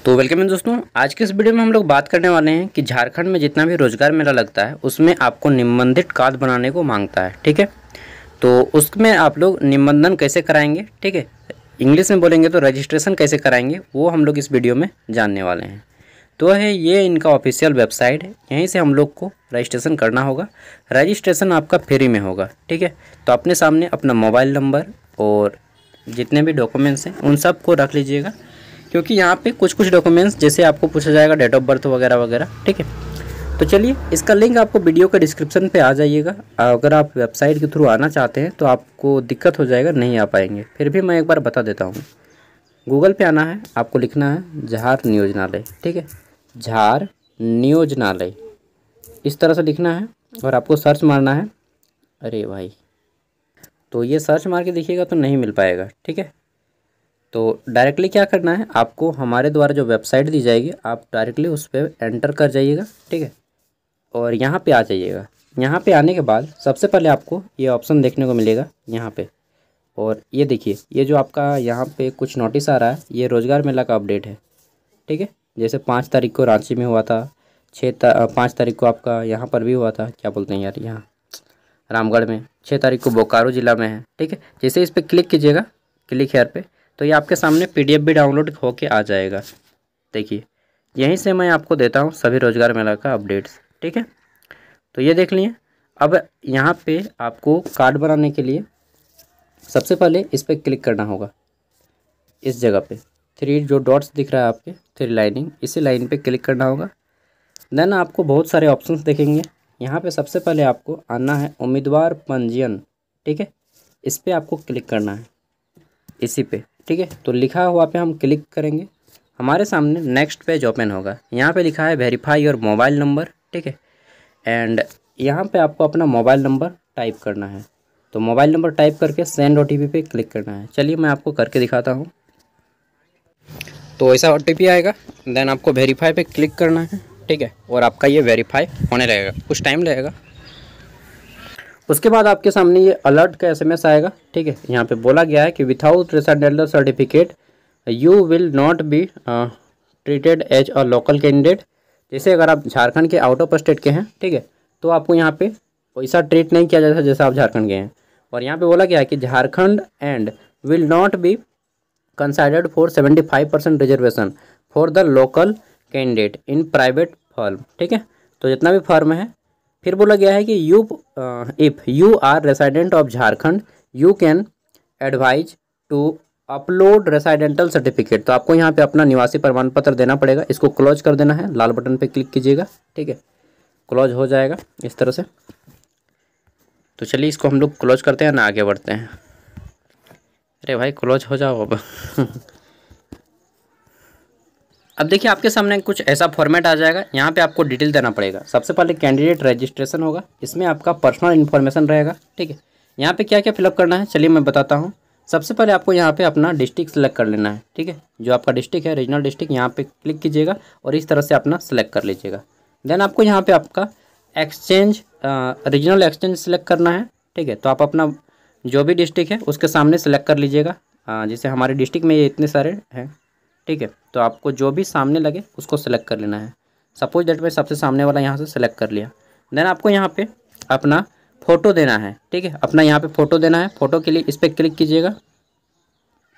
तो वेलकम है दोस्तों। आज के इस वीडियो में हम लोग बात करने वाले हैं कि झारखंड में जितना भी रोजगार मेला लगता है उसमें आपको निबंधित कार्ड बनाने को मांगता है। ठीक है, तो उसमें आप लोग निबंधन कैसे कराएंगे, ठीक है, इंग्लिश में बोलेंगे तो रजिस्ट्रेशन कैसे कराएंगे, वो हम लोग इस वीडियो में जानने वाले हैं। तो है ये इनका ऑफिशियल वेबसाइट है, यहीं से हम लोग को रजिस्ट्रेशन करना होगा। रजिस्ट्रेशन आपका फ्री में होगा। ठीक है, तो अपने सामने अपना मोबाइल नंबर और जितने भी डॉक्यूमेंट्स हैं उन सब को रख लीजिएगा, क्योंकि यहाँ पे कुछ कुछ डॉक्यूमेंट्स जैसे आपको पूछा जाएगा डेट ऑफ बर्थ वगैरह वगैरह। ठीक है, तो चलिए इसका लिंक आपको वीडियो के डिस्क्रिप्शन पे आ जाइएगा। अगर आप वेबसाइट के थ्रू आना चाहते हैं तो आपको दिक्कत हो जाएगा, नहीं आ पाएंगे। फिर भी मैं एक बार बता देता हूँ। गूगल पे आना है, आपको लिखना है झार नियोजनालय। ठीक है, झार नियोजनालय इस तरह से लिखना है और आपको सर्च मारना है। अरे भाई, तो ये सर्च मार के देखिएगा तो नहीं मिल पाएगा। ठीक है, तो डायरेक्टली क्या करना है, आपको हमारे द्वारा जो वेबसाइट दी जाएगी आप डायरेक्टली उस पर एंटर कर जाइएगा। ठीक है, और यहाँ पे आ जाइएगा। यहाँ पे आने के बाद सबसे पहले आपको ये ऑप्शन देखने को मिलेगा यहाँ पे, और ये देखिए ये जो आपका यहाँ पे कुछ नोटिस आ रहा है, ये रोज़गार मेला का अपडेट है। ठीक है, जैसे 5 तारीख को रांची में हुआ था, 5 तारीख को आपका यहाँ पर भी हुआ था, क्या बोलते हैं यार, यहाँ रामगढ़ में, 6 तारीख को बोकारो ज़िला में है। ठीक है, जैसे इस पर क्लिक कीजिएगा, क्लिक हेयर पे, तो ये आपके सामने PDF भी डाउनलोड होके आ जाएगा। देखिए यहीं से मैं आपको देता हूँ सभी रोज़गार मेला का अपडेट्स। ठीक है, तो ये देख लिए। अब यहाँ पे आपको कार्ड बनाने के लिए सबसे पहले इस पर क्लिक करना होगा। इस जगह पे 3 जो डॉट्स दिख रहा है आपके, 3 लाइनिंग, इसी लाइन पे क्लिक करना होगा। देन आपको बहुत सारे ऑप्शंस दिखेंगे। यहाँ पे सबसे पहले आपको आना है उम्मीदवार पंजीयन। ठीक है, इस पर आपको क्लिक करना है, इसी पे। ठीक है, तो लिखा हुआ पे हम क्लिक करेंगे, हमारे सामने नेक्स्ट पेज ओपन होगा। यहाँ पे लिखा है वेरीफाई योर मोबाइल नंबर। ठीक है, एंड यहाँ पे आपको अपना मोबाइल नंबर टाइप करना है। तो मोबाइल नंबर टाइप करके सेंड OTP पे क्लिक करना है। चलिए मैं आपको करके दिखाता हूँ। तो ऐसा OTP आएगा, देन आपको वेरीफाई पे क्लिक करना है। ठीक है, और आपका ये वेरीफाई होने लगेगा, कुछ टाइम लगेगा। उसके बाद आपके सामने ये अलर्ट का SMS आएगा। ठीक है, यहाँ पे बोला गया है कि without residential certificate you will not be treated as a local candidate. जैसे अगर आप झारखंड के आउट ऑफ स्टेट के हैं, ठीक है, तो आपको यहाँ पे वैसा ट्रीट नहीं किया जाता जैसा आप झारखंड के हैं। और यहाँ पे बोला गया है कि Jharkhand and will not B considered for 75% reservation for the local candidate in private firm. ठीक है, तो जितना भी फर्म है। फिर बोला गया है कि if you are resident of Jharkhand you can advise to upload residential certificate. तो आपको यहाँ पे अपना निवासी प्रमाण पत्र देना पड़ेगा। इसको क्लोज कर देना है, लाल बटन पे क्लिक कीजिएगा। ठीक है, क्लोज हो जाएगा इस तरह से। तो चलिए इसको हम लोग क्लोज करते हैं ना, आगे बढ़ते हैं। अरे भाई क्लोज हो जाओ अब। अब देखिए आपके सामने कुछ ऐसा फॉर्मेट आ जाएगा। यहाँ पे आपको डिटेल देना पड़ेगा। सबसे पहले कैंडिडेट रजिस्ट्रेशन होगा, इसमें आपका पर्सनल इन्फॉर्मेशन रहेगा। ठीक है, यहाँ पे क्या क्या फिलअप करना है चलिए मैं बताता हूँ। सबसे पहले आपको यहाँ पे अपना डिस्ट्रिक्ट सेलेक्ट कर लेना है। ठीक है, जो आपका डिस्ट्रिक्ट है, रीजनल डिस्ट्रिक्ट, यहाँ पे क्लिक कीजिएगा और इस तरह से अपना सेलेक्ट कर लीजिएगा। देन आपको यहाँ पे आपका एक्सचेंज, रीजनल एक्सचेंज सेलेक्ट करना है। ठीक है, तो आप अपना जो भी डिस्ट्रिक्ट है उसके सामने सेलेक्ट कर लीजिएगा। जैसे हमारे डिस्ट्रिक्ट में ये इतने सारे हैं। ठीक है, तो आपको जो भी सामने लगे उसको सेलेक्ट कर लेना है। सपोज दैट मैं सबसे सामने वाला यहाँ से सेलेक्ट कर लिया। देन आपको यहाँ पे अपना फ़ोटो देना है। ठीक है, अपना यहाँ पे फ़ोटो देना है। फ़ोटो के लिए इस पर क्लिक कीजिएगा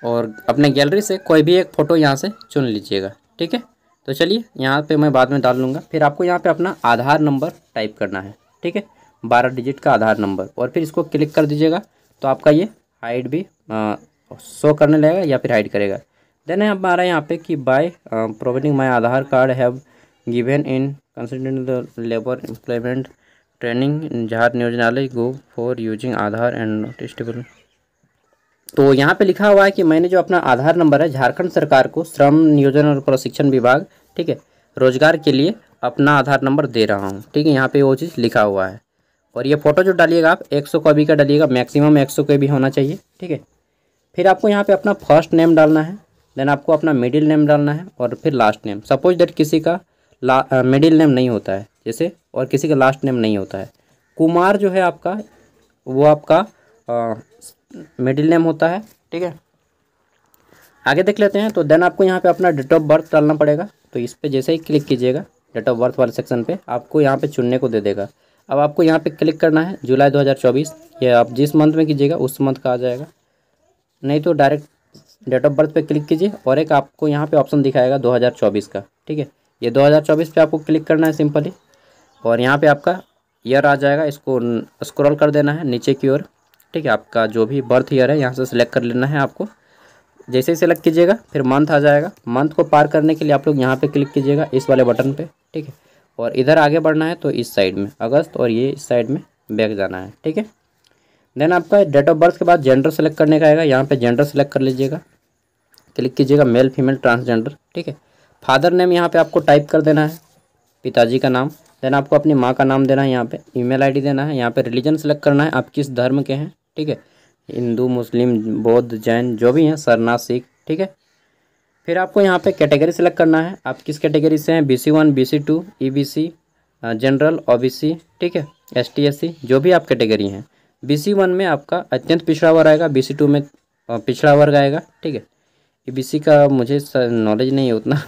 और अपने गैलरी से कोई भी एक फ़ोटो यहाँ से चुन लीजिएगा। ठीक है, तो चलिए यहाँ पे मैं बाद में डाल लूँगा। फिर आपको यहाँ पे अपना आधार नंबर टाइप करना है। ठीक है, 12 डिजिट का आधार नंबर, और फिर इसको क्लिक कर दीजिएगा। तो आपका ये हाइड भी शो करने लगेगा या फिर हाइड करेगा। देन हमारा यहाँ पे कि by providing my Aadhaar card have given in considering the labour employment training झार नियोजनालय go for using Aadhaar and नोटिस्टेबल। तो यहाँ पे लिखा हुआ है कि मैंने जो अपना आधार नंबर है झारखंड सरकार को श्रम नियोजन और प्रशिक्षण विभाग, ठीक है, रोजगार के लिए अपना आधार नंबर दे रहा हूँ। ठीक है, यहाँ पे वो चीज़ लिखा हुआ है। और ये फ़ोटो जो डालिएगा आप 100 कॉपी का डालिएगा, मैक्सिमम 100 कॉपी होना चाहिए। ठीक है, फिर आपको यहाँ पे अपना फर्स्ट नेम डालना है। देन आपको अपना मिडिल नेम डालना है और फिर लास्ट नेम। सपोज दैट किसी का मिडिल नेम नहीं होता है जैसे, और किसी का लास्ट नेम नहीं होता है। कुमार जो है आपका, वो आपका मिडिल नेम होता है। ठीक है, आगे देख लेते हैं। तो देन आपको यहाँ पे अपना डेट ऑफ बर्थ डालना पड़ेगा। तो इस पर जैसे ही क्लिक कीजिएगा डेट ऑफ बर्थ वाले सेक्शन पे, आपको यहाँ पे चुनने को दे देगा। अब आपको यहाँ पे क्लिक करना है जुलाई 2024, ये आप जिस मंथ में कीजिएगा उस मंथ का आ जाएगा, नहीं तो डायरेक्ट डेट ऑफ बर्थ पे क्लिक कीजिए और एक आपको यहाँ पे ऑप्शन दिखाएगा 2024 का, ठीक है। ये 2024 पे आपको क्लिक करना है सिंपली, और यहाँ पे आपका ईयर आ जाएगा, इसको स्क्रॉल कर देना है नीचे की ओर, ठीक है। आपका जो भी बर्थ ईयर है यहाँ से सिलेक्ट कर लेना है आपको। जैसे ही सिलेक्ट कीजिएगा फिर मंथ आ जाएगा। मंथ को पार करने के लिए आप लोग यहाँ पे क्लिक कीजिएगा इस वाले बटन पे, ठीक है। और इधर आगे बढ़ना है तो इस साइड में अगस्त, और ये इस साइड में बैक जाना है, ठीक है। देन आपका डेट ऑफ बर्थ के बाद जेंडर सेलेक्ट करने का आएगा, यहाँ पे जेंडर सेलेक्ट कर लीजिएगा, क्लिक कीजिएगा मेल फीमेल ट्रांसजेंडर, ठीक है। फादर नेम यहाँ पे आपको टाइप कर देना है, पिताजी का नाम। देन आपको अपनी माँ का नाम देना है, यहाँ पे ईमेल आईडी देना है, यहाँ पे रिलीजन सेलेक्ट करना है आप किस धर्म के हैं, ठीक है। हिंदू, मुस्लिम, बौद्ध, जैन जो भी हैं, सरना, सिख, ठीक है। फिर आपको यहाँ पे कैटेगरी सेलेक्ट करना है, आप किस कैटेगरी से हैं, BC1, BC2, EBC, general, OBC, ठीक है, ST SC जो भी आप कैटेगरी हैं। BC1 में आपका अत्यंत पिछड़ा वर्ग आएगा, BC2 में पिछड़ा वर्ग आएगा, ठीक है। EBC का मुझे नॉलेज नहीं है उतना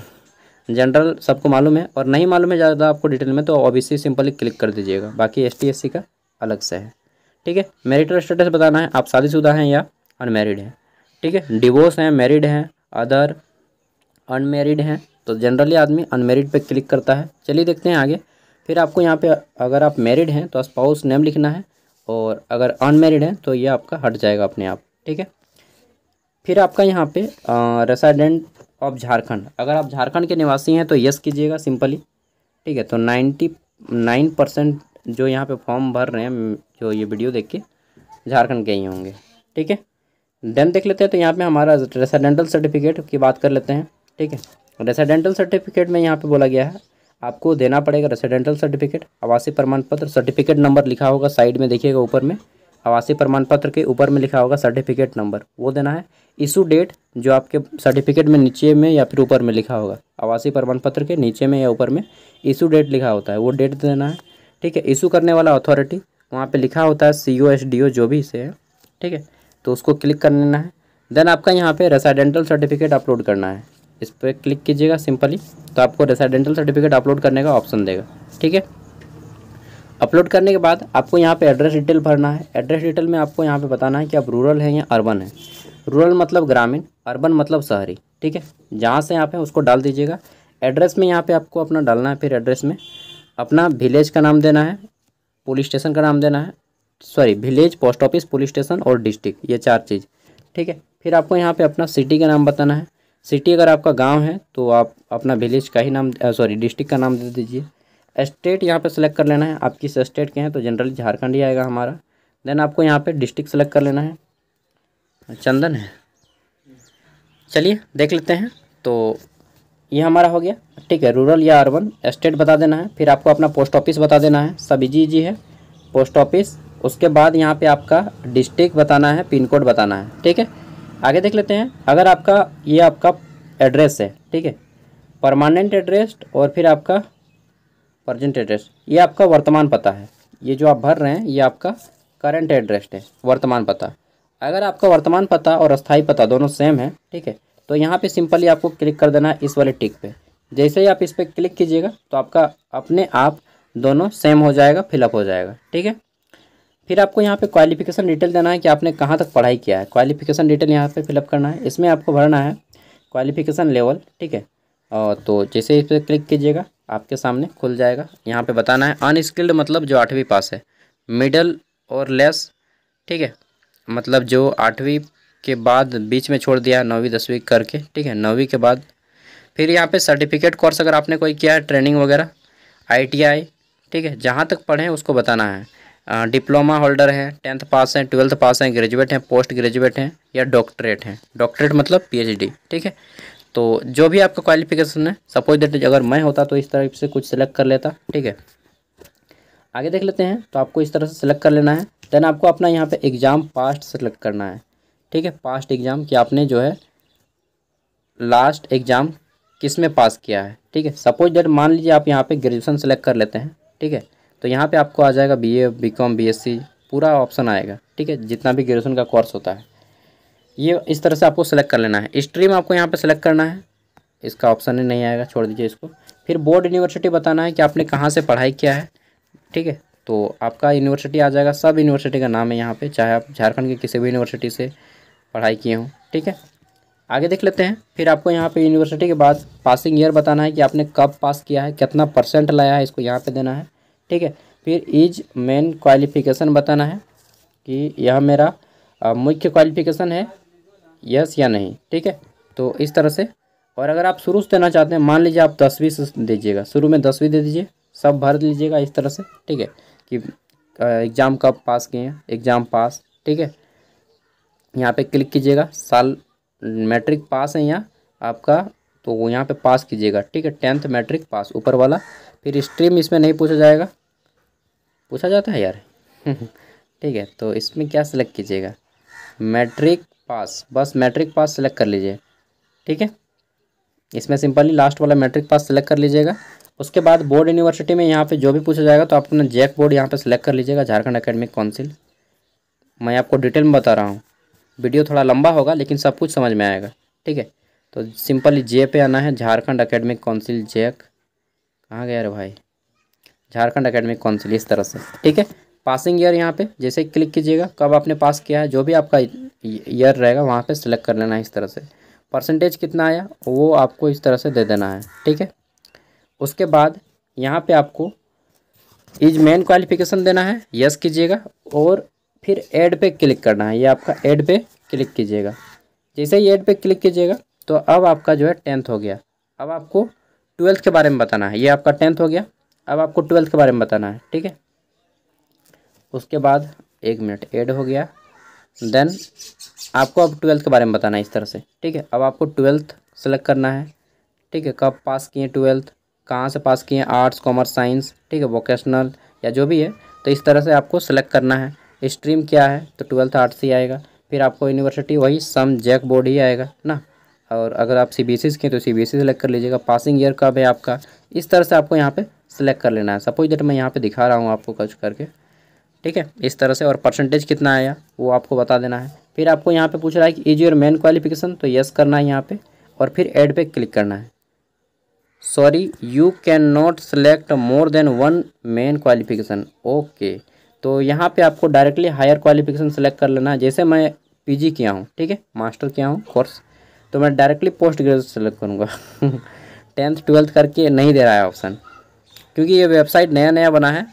जनरल सबको मालूम है, और नहीं मालूम है ज़्यादा आपको डिटेल में तो OBC सिंपली क्लिक कर दीजिएगा, बाकी ST SC का अलग से है, ठीक है। मैरिटल स्टेटस बताना है, आप शादीशुदा हैं या अनमैरिड हैं, ठीक है। डिवोर्स हैं, मैरिड हैं, अदर, अनमैरिड हैं, तो जनरली आदमी अनमैरिड पे क्लिक करता है। चलिए देखते हैं आगे। फिर आपको यहाँ पे अगर आप मैरिड हैं तो स्पाउस नेम लिखना है, और अगर अनमैरिड हैं तो ये आपका हट जाएगा अपने आप, ठीक है। फिर आपका यहाँ पे रेसिडेंट ऑफ झारखंड, अगर आप झारखंड के निवासी हैं तो यस कीजिएगा सिंपली, ठीक है। तो 99% जो यहाँ पे फॉर्म भर रहे हैं जो ये वीडियो देख के झारखंड के ही होंगे, ठीक है। देन देख लेते हैं। तो यहाँ पे हमारा रेसिडेंटल सर्टिफिकेट की बात कर लेते हैं, ठीक है। रेसिडेंटल सर्टिफिकेट में यहाँ पे बोला गया है आपको देना पड़ेगा रेसिडेंटल सर्टिफिकेट, आवासीय प्रमाण पत्र, सर्टिफिकेट नंबर लिखा होगा साइड में देखिएगा ऊपर में, आवासीय प्रमाण पत्र के ऊपर में लिखा होगा सर्टिफिकेट नंबर, वो देना है। इशू डेट जो आपके सर्टिफिकेट में नीचे में या फिर ऊपर में लिखा होगा, आवासीय प्रमाण पत्र के नीचे में या ऊपर में इशू डेट लिखा होता है, वो डेट देना है, ठीक है। इशू करने वाला अथॉरिटी वहाँ पे लिखा होता है CO SDO जो भी इसे है, ठीक है, तो उसको क्लिक कर लेना है। देन आपका यहाँ पे रेसिडेंटल सर्टिफिकेट अपलोड करना है, इस पर क्लिक कीजिएगा सिंपली, तो आपको रेसिडेंटल सर्टिफिकेट अपलोड करने का ऑप्शन देगा, ठीक है। अपलोड करने के बाद आपको यहाँ पे एड्रेस डिटेल भरना है। एड्रेस डिटेल में आपको यहाँ पे बताना है कि आप रूरल हैं या अर्बन है। रूरल मतलब ग्रामीण, अर्बन मतलब शहरी, ठीक है। जहाँ से आप हैं उसको डाल दीजिएगा। एड्रेस में यहाँ पे आपको अपना डालना है, फिर एड्रेस में अपना विलेज का नाम देना है, पुलिस स्टेशन का नाम देना है, sorry village, post office, police station और डिस्ट्रिक्ट, ये 4 चीज़, ठीक है। फिर आपको यहाँ पे अपना सिटी का नाम बताना है। सिटी अगर आपका गांव है तो आप अपना विलेज का ही नाम, सॉरी डिस्ट्रिक्ट का नाम दे दीजिए। स्टेट यहाँ पे सेलेक्ट कर लेना है, आप किस स्टेट के हैं, तो जनरली झारखंड ही आएगा हमारा। देन आपको यहाँ पे डिस्ट्रिक्ट सेलेक्ट कर लेना है, चंदन है, चलिए देख लेते हैं। तो ये हमारा हो गया, ठीक है। रूरल या अर्बन, स्टेट बता देना है, फिर आपको अपना पोस्ट ऑफिस बता देना है, सब इजी है, पोस्ट ऑफिस। उसके बाद यहाँ पे आपका डिस्ट्रिक्ट बताना है, पिन कोड बताना है, ठीक है। आगे देख लेते हैं। अगर आपका ये आपका एड्रेस है, ठीक है, परमानेंट एड्रेस, और फिर आपका प्रेजेंट एड्रेस, ये आपका वर्तमान पता है। ये जो आप भर रहे हैं ये आपका करंट एड्रेस है, वर्तमान पता। अगर आपका वर्तमान पता और अस्थाई पता दोनों सेम है, ठीक है, तो यहाँ पे सिंपली आपको क्लिक कर देना है इस वाले टिक पे। जैसे ही आप इस पर क्लिक कीजिएगा तो आपका अपने आप दोनों सेम हो जाएगा, फिलअप हो जाएगा, ठीक है। फिर आपको यहाँ पे क्वालिफिकेशन डिटेल देना है कि आपने कहाँ तक पढ़ाई किया है, क्वालिफिकेशन डिटेल यहाँ पे फिलअप करना है। इसमें आपको भरना है क्वालिफिकेशन लेवल, ठीक है। तो जैसे इस पर क्लिक कीजिएगा आपके सामने खुल जाएगा। यहाँ पे बताना है अनस्किल्ड मतलब जो 8वीं पास है, मिडल और लेस, ठीक है, मतलब जो 8वीं के बाद बीच में छोड़ दिया है 9वीं 10वीं करके, ठीक है, 9वीं के बाद। फिर यहाँ पे सर्टिफिकेट कोर्स अगर आपने कोई किया है, ट्रेनिंग वगैरह, ITI, ठीक है, जहाँ तक पढ़े हैं उसको बताना है। डिप्लोमा होल्डर हैं, 10th पास हैं, 12th पास हैं, ग्रेजुएट हैं, पोस्ट ग्रेजुएट हैं या डॉक्टरेट हैं, डॉक्टरेट मतलब PhD, ठीक है। तो जो भी आपका क्वालिफिकेशन है, सपोज दैट अगर मैं होता तो इस तरह से कुछ सिलेक्ट कर लेता, ठीक है। आगे देख लेते हैं। तो आपको इस तरह से सिलेक्ट कर लेना है। देन आपको अपना यहाँ पे एग्ज़ाम पास्ट सेलेक्ट करना है, ठीक है, पास्ट एग्ज़ाम कि आपने जो है लास्ट एग्ज़ाम किस में पास किया है, ठीक है। सपोज दैट मान लीजिए आप यहाँ पे ग्रेजुएशन सेलेक्ट कर लेते हैं, ठीक है, तो यहाँ पे आपको आ जाएगा BA, BCom, BSc पूरा ऑप्शन आएगा, ठीक है, जितना भी ग्रेजुएशन का कोर्स होता है। ये इस तरह से आपको सेलेक्ट कर लेना है। स्ट्रीम आपको यहाँ पे सेलेक्ट करना है, इसका ऑप्शन ही नहीं आएगा, छोड़ दीजिए इसको। फिर बोर्ड यूनिवर्सिटी बताना है कि आपने कहाँ से पढ़ाई किया है, ठीक है। तो आपका यूनिवर्सिटी आ जाएगा, सब यूनिवर्सिटी का नाम है यहाँ पे, चाहे आप झारखंड के किसी भी यूनिवर्सिटी से पढ़ाई किए हों, ठीक है। आगे देख लेते हैं। फिर आपको यहाँ पे यूनिवर्सिटी के बाद पासिंग ईयर बताना है कि आपने कब पास किया है, कितना % लाया है, इसको यहाँ पे देना है, ठीक है। फिर इज मेन क्वालिफिकेशन बताना है कि यह मेरा मुख्य क्वालिफिकेशन है, यस या नहीं, ठीक है। तो इस तरह से। और अगर आप शुरू से देना चाहते हैं, मान लीजिए आप 10वीं से दीजिएगा, शुरू में 10वीं दे दीजिए, सब भर लीजिएगा इस तरह से, ठीक है। कि एग्ज़ाम कब पास किए हैं, एग्ज़ाम पास, ठीक है। यहाँ पे क्लिक कीजिएगा, साल मैट्रिक पास है यहाँ आपका, तो यहाँ पे पास कीजिएगा, ठीक है। 10th मैट्रिक पास ऊपर वाला। फिर स्ट्रीम इसमें नहीं पूछा जाएगा, पूछा जाता है यार ठीक है। तो इसमें क्या सेलेक्ट कीजिएगा, मैट्रिक पास, बस मैट्रिक पास सेलेक्ट कर लीजिए, ठीक है। इसमें सिंपली लास्ट वाला मैट्रिक पास सेलेक्ट कर लीजिएगा। उसके बाद बोर्ड यूनिवर्सिटी में यहाँ पे जो भी पूछा जाएगा तो आप अपना जैक बोर्ड यहाँ पे सेलेक्ट कर लीजिएगा, झारखंड एकेडमिक काउंसिल। मैं आपको डिटेल में बता रहा हूँ, वीडियो थोड़ा लंबा होगा लेकिन सब कुछ समझ में आएगा, ठीक है। तो सिंपली जे पे आना है, झारखंड एकेडमिक काउंसिल जैक, कहाँ गया रे भाई, झारखंड एकेडमिक काउंसिल, इस तरह से, ठीक है। पासिंग ईयर यहाँ पे जैसे ही क्लिक कीजिएगा, कब आपने पास किया है, जो भी आपका ईयर रहेगा वहाँ पे सिलेक्ट कर लेना है इस तरह से। % कितना आया वो आपको इस तरह से दे देना है, ठीक है। उसके बाद यहाँ पे आपको इज मेन क्वालिफिकेशन देना है, यस कीजिएगा। और फिर ऐड पे क्लिक करना है, ये आपका ऐड पे क्लिक कीजिएगा। जैसे ही ऐड पे क्लिक कीजिएगा तो अब आपका जो है 10th हो गया। अब आपको 12th के बारे में बताना है, ये आपका 10th हो गया, अब आपको 12th के बारे में बताना है, ठीक है। उसके बाद 1 मिनट, ऐड हो गया, देन आपको अब 12th के बारे में बताना है इस तरह से, ठीक है। अब आपको 12th सेलेक्ट करना है, ठीक है। कब पास किए 12th, कहाँ से पास किए, आर्ट्स कॉमर्स साइंस, ठीक है, वोकेशनल या जो भी है, तो इस तरह से आपको सेलेक्ट करना है। स्ट्रीम क्या है, तो 12th आर्ट्स ही आएगा। फिर आपको यूनिवर्सिटी वही सम जैक बोर्ड ही आएगा ना। और अगर आप CBSE के तो CBSE सेलेक्ट कर लीजिएगा। पासिंग ईयर कब है आपका, इस तरह से आपको यहाँ पे सेलेक्ट कर लेना है। सपोज दैट मैं यहाँ पे दिखा रहा हूँ आपको कुछ करके, ठीक है, इस तरह से। और % कितना आया वो आपको बता देना है। फिर आपको यहाँ पे पूछ रहा है कि इज योर मेन क्वालिफिकेशन, तो यस करना है यहाँ पे। और फिर ऐड पे क्लिक करना है। Sorry you can not select more than 1 main qualification, okay. तो यहाँ पे आपको डायरेक्टली हायर क्वालिफिकेशन सेलेक्ट कर लेना है। जैसे मैं PG किया हूँ, ठीक है, मास्टर किया हूँ कोर्स, तो मैं डायरेक्टली पोस्ट ग्रेजुएट सेलेक्ट करूँगा 10th 12th करके नहीं दे रहा है ऑप्शन, क्योंकि ये वेबसाइट नया नया बना है।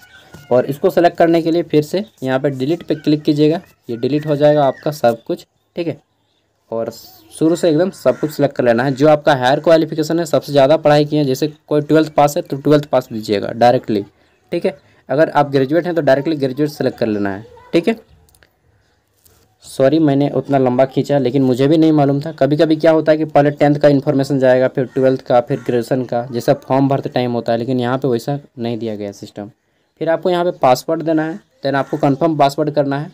और इसको सेलेक्ट करने के लिए फिर से यहाँ पे डिलीट पे क्लिक कीजिएगा, ये डिलीट हो जाएगा आपका सब कुछ, ठीक है। और शुरू से एकदम सब कुछ सेलेक्ट कर लेना है। जो आपका हायर क्वालिफिकेशन है, सबसे ज़्यादा पढ़ाई की है, जैसे कोई 12th पास है तो 12th पास दीजिएगा डायरेक्टली, ठीक है। अगर आप ग्रेजुएट हैं तो डायरेक्टली ग्रेजुएट सेलेक्ट कर लेना है, ठीक है। सॉरी मैंने उतना लंबा खींचा, लेकिन मुझे भी नहीं मालूम था। कभी कभी क्या होता है कि पहले 10th का इन्फॉर्मेशन जाएगा, फिर 12th का, फिर ग्रेजुएशन का, जैसा फॉर्म भरते टाइम होता है, लेकिन यहाँ पे वैसा नहीं दिया गया सिस्टम। फिर आपको यहाँ पे पासवर्ड देना है, देन आपको कंफर्म पासवर्ड करना है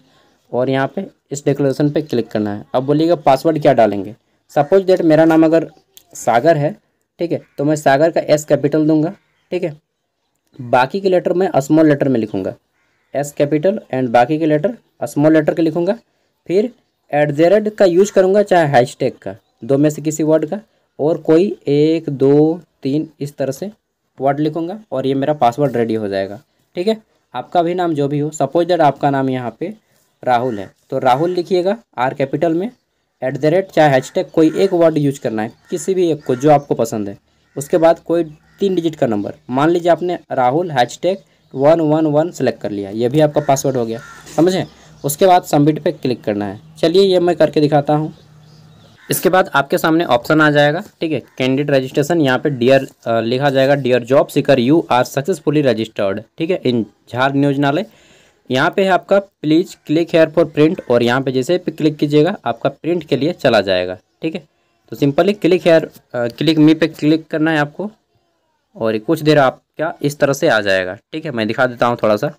और यहाँ पे इस डिक्लेरेशन पे क्लिक करना है। अब बोलिएगा पासवर्ड क्या डालेंगे। सपोज दैट मेरा नाम अगर सागर है, ठीक है, तो मैं सागर का S कैपिटल दूंगा, ठीक है। बाकी के लेटर मैं स्मॉल लेटर में लिखूंगा, S कैपिटल, एंड बाकी के लेटर स्मॉल लेटर के लिखूंगा। फिर @ का यूज करूंगा, चाहे हैशटैग का, दो में से किसी वर्ड का, और कोई 1 2 3 इस तरह से वर्ड लिखूंगा और ये मेरा पासवर्ड रेडी हो जाएगा, ठीक है। आपका भी नाम जो भी हो, सपोज दैट आपका नाम यहाँ पे राहुल है, तो राहुल लिखिएगा R कैपिटल में, @ चाहे हैशटैग, कोई एक वर्ड यूज करना है, किसी भी एक को जो आपको पसंद है। उसके बाद कोई 3 डिजिट का नंबर, मान लीजिए आपने राहुल #111 सेलेक्ट कर लिया, ये भी आपका पासवर्ड हो गया, समझें। उसके बाद सबमिट पे क्लिक करना है। चलिए ये मैं करके दिखाता हूँ। इसके बाद आपके सामने ऑप्शन आ जाएगा, ठीक है, कैंडिडेट रजिस्ट्रेशन। यहाँ पे डियर लिखा जाएगा, dear job seeker you are successfully registered, ठीक है, इन झार नियोजनालय। यहाँ पे है आपका please click here for print, और यहाँ पे जैसे पे क्लिक कीजिएगा आपका प्रिंट के लिए चला जाएगा, ठीक है। तो सिंपली क्लिक मी पे क्लिक करना है आपको, और कुछ देर आपका इस तरह से आ जाएगा, ठीक है। मैं दिखा देता हूँ थोड़ा सा।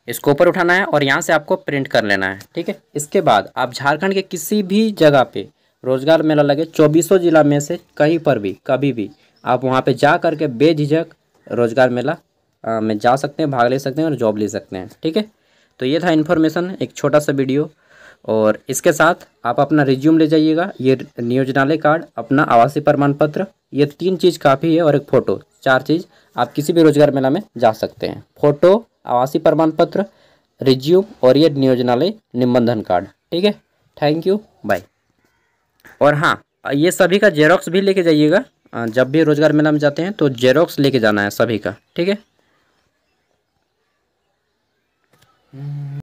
इसको ऊपर उठाना है और यहाँ से आपको प्रिंट कर लेना है, ठीक है। इसके बाद आप झारखंड के किसी भी जगह पे रोजगार मेला लगे 2400 जिला में से कहीं पर भी कभी भी आप वहाँ पे जा करके बेझिझक रोजगार मेला में जा सकते हैं, भाग ले सकते हैं और जॉब ले सकते हैं, ठीक है। तो ये था इन्फॉर्मेशन, एक छोटा सा वीडियो। और इसके साथ आप अपना रिज्यूम ले जाइएगा, ये नियोजनालय कार्ड, अपना आवासीय प्रमाण पत्र, ये 3 चीज़ काफ़ी है, और एक फ़ोटो, 4 चीज़ आप किसी भी रोजगार मेला में जा सकते हैं। फ़ोटो, आवासीय प्रमाण पत्र, रिज्यूम और ये नियोजनालय निबंधन कार्ड। ठीक है, थैंक यू, बाय। और हाँ, ये सभी का जेरोक्स भी लेके जाइएगा, जब भी रोजगार मेला में जाते हैं तो जेरोक्स लेके जाना है सभी का। ठीक है।